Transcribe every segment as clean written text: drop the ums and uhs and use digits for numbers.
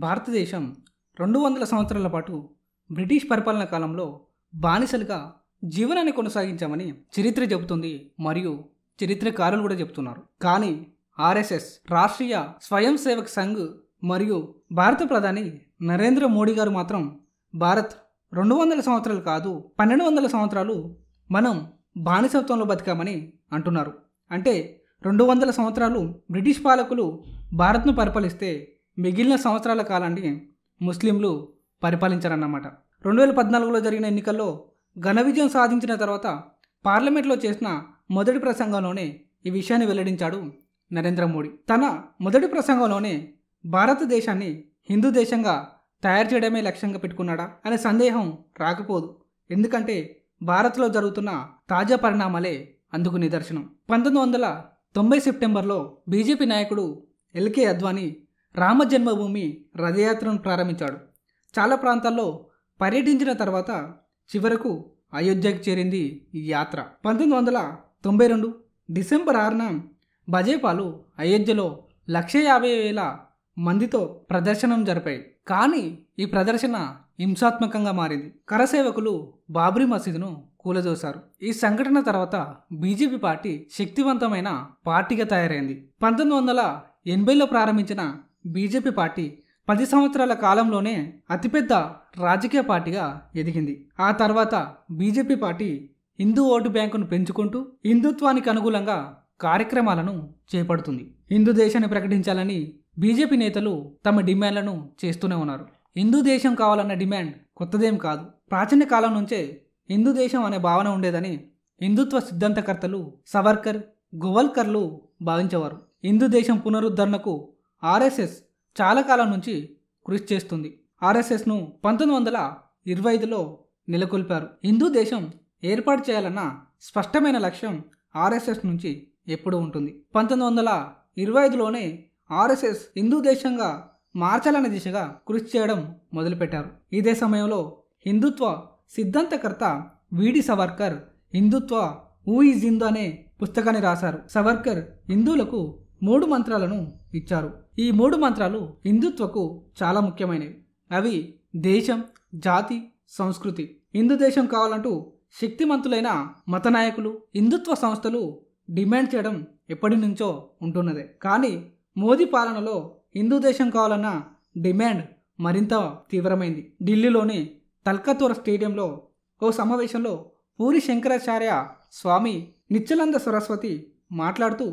భారతదేశం 200 సంవత్సరాల పాటు బ్రిటిష్ పరిపాలన కాలంలో బానిసలుగా జీవనాన్ని కొనసాగించామని చరిత్ర చెబుతుంది మరియు చరిత్రకారులు కూడా చెబుతున్నారు. కానీ ఆర్ఎస్ఎస్ రాష్ట్రీయ స్వయం సేవక్ సంఘ్ మరియు భారత ప్రధాని నరేంద్ర మోడీ గారు మాత్రం భారత్ 200 సంవత్సరాలు కాదు 1200 సంవత్సరాలు మనం బానిసత్వంలో బతికామని అంటున్నారు. అంటే 200 సంవత్సరాలు బ్రిటిష్ పాలకులు భారత్ను పరిపాలిస్తే మిగిలిన సంవత్సరాల కాలాన్ని ముస్లింలు పరిపాలించారన్నమాట. 2014లో జరిగిన ఎన్నికల్లో ఘన విజయం సాధించిన తర్వాత పార్లమెంట్లో చేసిన మొదటి ప్రసంగంలోనే ఈ విషయాన్ని వెల్లడించాడు నరేంద్ర మోడీ. తన మొదటి ప్రసంగంలోనే భారతదేశాన్ని హిందూ దేశంగా తయారు చేయడమే లక్ష్యంగా పెట్టుకున్నాడా అనే సందేహం రాకపోదు. ఎందుకంటే భారత్లో జరుగుతున్న తాజా పరిణామాలే అందుకు నిదర్శనం. 1990 సెప్టెంబర్లో బీజేపీ నాయకుడు ఎల్కే అద్వానీ రామ జన్మభూమి రథయాత్రను ప్రారంభించాడు. చాలా ప్రాంతాల్లో పర్యటించిన తర్వాత చివరకు అయోధ్యకు చేరింది ఈ యాత్ర. 1992 డిసెంబర్ 6న బజేపాలు అయోధ్యలో 150,000 మందితో ప్రదర్శనం జరిపాయి. కానీ ఈ ప్రదర్శన హింసాత్మకంగా మారింది. కరసేవకులు బాబ్రీ మసీదును కూలదోశారు. ఈ సంఘటన తర్వాత బీజేపీ పార్టీ శక్తివంతమైన పార్టీగా తయారైంది. 1980లో ప్రారంభించిన బీజేపీ పార్టీ 10 సంవత్సరాల కాలంలోనే అతిపెద్ద రాజకీయ పార్టీగా ఎదిగింది. ఆ తర్వాత బీజేపీ పార్టీ హిందూ ఓటు బ్యాంకును పెంచుకుంటూ హిందుత్వానికి అనుకూలంగా కార్యక్రమాలను చేపడుతుంది. హిందూ దేశాన్ని ప్రకటించాలని బీజేపీ నేతలు తమ డిమాండ్లను చేస్తూనే ఉన్నారు. హిందూ దేశం కావాలన్న డిమాండ్ కొత్తదేం కాదు. ప్రాచీన కాలం నుంచే హిందూ దేశం అనే భావన ఉండేదని హిందుత్వ సిద్ధాంతకర్తలు సవర్కర్, గోవల్కర్లు భావించేవారు. హిందూ దేశం పునరుద్ధరణకు ఆర్ఎస్ఎస్ చాలా కాలం నుంచి కృషి చేస్తుంది. ఆర్ఎస్ఎస్ను 1925లో నెలకొల్పారు. హిందూ దేశం ఏర్పాటు చేయాలన్న స్పష్టమైన లక్ష్యం ఆర్ఎస్ఎస్ నుంచి ఎప్పుడూ ఉంటుంది. 1925లోనే ఆర్ఎస్ఎస్ హిందూ దేశంగా మార్చాలనే దిశగా కృషి చేయడం మొదలుపెట్టారు. ఇదే సమయంలో హిందుత్వ సిద్ధాంతకర్త వీడి సవర్కర్ హిందుత్వ హూ ఈజ్ హిందూ అనే పుస్తకాన్ని రాశారు. సవర్కర్ హిందువులకు 3 మంత్రాలను ఇచ్చారు. ఈ 3 మంత్రాలు హిందుత్వకు చాలా ముఖ్యమైనవి. అవి దేశం, జాతి, సంస్కృతి. హిందూ దేశం కావాలంటూ శక్తిమంతులైన మత నాయకులు, హిందుత్వ సంస్థలు డిమాండ్ చేయడం ఎప్పటి నుంచో ఉంటున్నదే. కానీ మోదీ పాలనలో హిందూ దేశం కావాలన్న డిమాండ్ మరింత తీవ్రమైంది. ఢిల్లీలోని తల్కతోర స్టేడియంలో ఓ సమావేశంలో పూరి శంకరాచార్య స్వామి, నిత్యానంద సరస్వతి మాట్లాడుతూ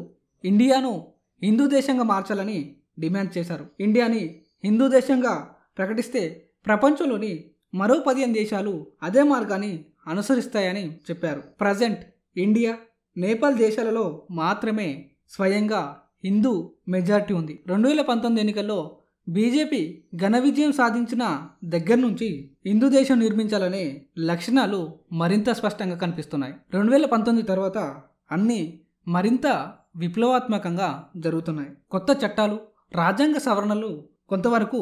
ఇండియాను హిందూ దేశంగా మార్చాలని డిమాండ్ చేశారు. ఇండియాని హిందూ దేశంగా ప్రకటిస్తే ప్రపంచంలోని మరో 15 దేశాలు అదే మార్గాన్ని అనుసరిస్తాయని చెప్పారు. ప్రజెంట్ ఇండియా, నేపాల్ దేశాలలో మాత్రమే స్వయంగా హిందూ మెజారిటీ ఉంది. 2019 ఎన్నికల్లో బీజేపీ ఘన విజయం సాధించిన దగ్గర నుంచి హిందూ దేశం నిర్మించాలనే లక్షణాలు మరింత స్పష్టంగా కనిపిస్తున్నాయి. 2019 తర్వాత అన్నీ మరింత విప్లవాత్మకంగా జరుగుతున్నాయి. కొత్త చట్టాలు, రాజ్యాంగ సవరణలు కొంతవరకు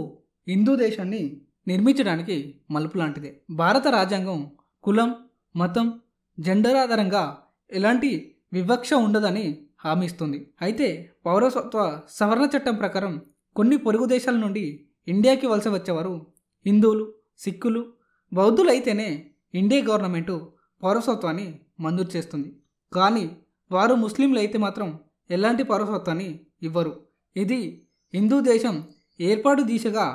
హిందూ దేశాన్ని నిర్మించడానికి మలుపు లాంటిదే. భారత రాజ్యాంగం కులం, మతం, జెండర్ ఆధారంగా ఎలాంటి వివక్ష ఉండదని హామీ ఇస్తుంది. అయితే పౌరసత్వ సవరణ చట్టం ప్రకారం కొన్ని పొరుగు దేశాల నుండి ఇండియాకి వలస వచ్చేవారు హిందువులు, సిక్కులు, బౌద్ధులు అయితేనే ఇండియా గవర్నమెంటు పౌరసత్వాన్ని మంజూరు చేస్తుంది. కానీ వారు ముస్లింలు అయితే మాత్రం ఎలాంటి పౌరసత్వాన్ని ఇవ్వరు. ఇది హిందూ దేశం ఏర్పాటు దిశగా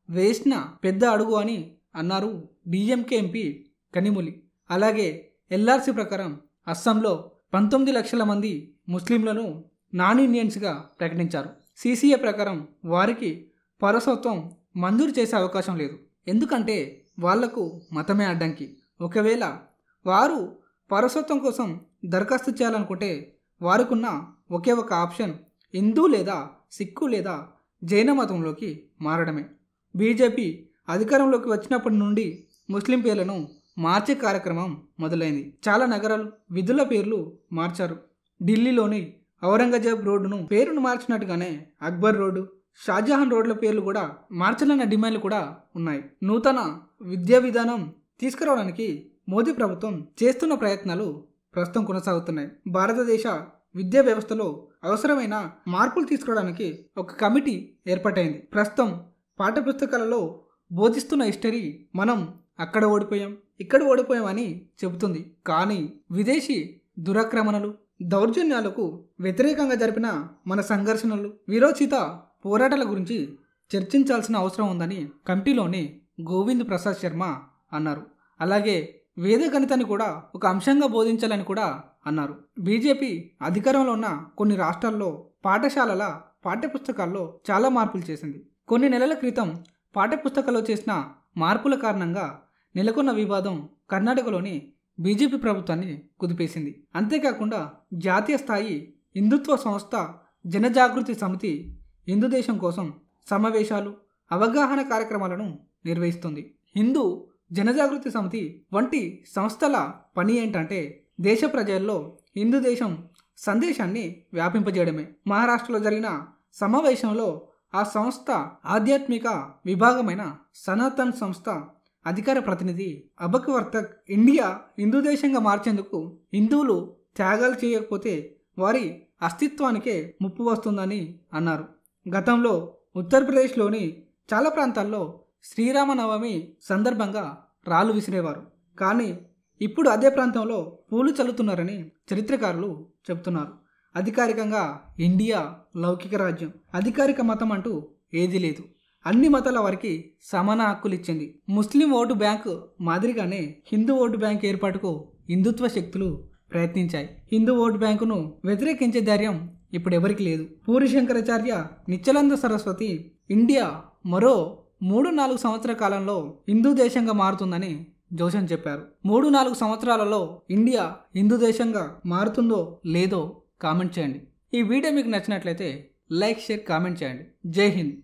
వేసిన పెద్ద అడుగు అని అన్నారు డిఎంకే ఎంపీ కనిమొళి. అలాగే ఎల్ఆర్సీ ప్రకారం అస్సాంలో 19 లక్షల మంది ముస్లింలను నాన్ ఇండియన్స్గా ప్రకటించారు. సిసిఏ ప్రకారం వారికి పౌరసత్వం మంజూరు చేసే అవకాశం లేదు. ఎందుకంటే వాళ్లకు మతమే అడ్డంకి. ఒకవేళ వారు పౌరసత్వం కోసం దరఖాస్తు చేయాలనుకుంటే వారికున్న ఒకే ఒక ఆప్షన్ హిందూ లేదా సిక్కు లేదా జైన మతంలోకి మారడమే. బీజేపీ అధికారంలోకి వచ్చినప్పటి నుండి ముస్లిం పేర్లను మార్చే కార్యక్రమం మొదలైంది. చాలా నగరాలు, విధుల పేర్లు మార్చారు. ఢిల్లీలోని ఔరంగజేబ్ రోడ్డును పేరును మార్చినట్టుగానే అక్బర్ రోడ్డు, షాజహాన్ రోడ్ల పేర్లు కూడా మార్చాలన్న డిమాండ్లు కూడా ఉన్నాయి. నూతన విద్యా విధానం తీసుకురావడానికి మోదీ ప్రభుత్వం చేస్తున్న ప్రయత్నాలు ప్రస్తుతం కొనసాగుతున్నాయి. భారతదేశ విద్యా వ్యవస్థలో అవసరమైన మార్పులు తీసుకురావడానికి ఒక కమిటీ ఏర్పాటైంది. ప్రస్తుతం పాఠ్యపుస్తకాలలో బోధిస్తున్న హిస్టరీ మనం అక్కడ ఓడిపోయాం, ఇక్కడ ఓడిపోయాం అని చెబుతుంది. కానీ విదేశీ దురాక్రమణలు, దౌర్జన్యాలకు వ్యతిరేకంగా జరిపిన మన సంఘర్షణలు, వీరోచిత పోరాటాల గురించి చర్చించాల్సిన అవసరం ఉందని కమిటీలోని గోవింద్ ప్రసాద్ శర్మ అన్నారు. అలాగే వేద గణితాన్ని కూడా ఒక అంశంగా బోధించాలని కూడా అన్నారు. బీజేపీ అధికారంలో ఉన్న కొన్ని రాష్ట్రాల్లో పాఠశాలల పాఠ్యపుస్తకాల్లో చాలా మార్పులు చేసింది. కొన్ని నెలల క్రితం పాఠ్యపుస్తకాల్లో చేసిన మార్పుల కారణంగా నెలకొన్న వివాదం కర్ణాటకలోని బీజేపీ ప్రభుత్వాన్ని కుదిపేసింది. అంతేకాకుండా జాతీయ స్థాయి హిందుత్వ సంస్థ జనజాగృతి సమితి హిందూ దేశం కోసం సమావేశాలు, అవగాహన కార్యక్రమాలను నిర్వహిస్తుంది. హిందూ జనజాగృతి సమితి వంటి సంస్థల పని ఏంటంటే దేశ ప్రజల్లో హిందూ దేశం సందేశాన్ని వ్యాపింపజేయడమే. మహారాష్ట్రలో జరిగిన సమావేశంలో ఆ సంస్థ ఆధ్యాత్మిక విభాగమైన సనాతన్ సంస్థ అధికార ప్రతినిధి అబక్ వర్తక్ ఇండియా హిందూ దేశంగా మార్చేందుకు హిందువులు త్యాగాలు చేయకపోతే వారి అస్తిత్వానికే ముప్పు వస్తుందని అన్నారు. గతంలో ఉత్తరప్రదేశ్లోని చాలా ప్రాంతాల్లో శ్రీరామనవమి సందర్భంగా రాళ్ళు విసిరేవారు. కానీ ఇప్పుడు అదే ప్రాంతంలో పూలు చల్లుతున్నారని చరిత్రకారులు చెబుతున్నారు. అధికారికంగా ఇండియా లౌకిక రాజ్యం, అధికారిక మతం అంటూ ఏదీ లేదు. అన్ని మతాల వారికి సమాన హక్కులు ఇచ్చింది. ముస్లిం ఓటు బ్యాంకు మాదిరిగానే హిందూ ఓటు బ్యాంక్ ఏర్పాటుకు హిందుత్వ శక్తులు ప్రయత్నించాయి. హిందూ ఓటు బ్యాంకును వ్యతిరేకించే ధైర్యం ఇప్పుడు ఎవరికి లేదు. పూరి శంకరాచార్య, నిత్యానంద సరస్వతి ఇండియా మరో 3-4 సంవత్సరాల కాలంలో హిందూ దేశంగా మారుతుందని జోషన్ చెప్పారు. 3-4 సంవత్సరాలలో ఇండియా హిందూ దేశంగా మారుతుందో లేదో కామెంట్ చేయండి. ఈ వీడియో మీకు నచ్చినట్లయితే లైక్, షేర్, కామెంట్ చేయండి. జై హింద్.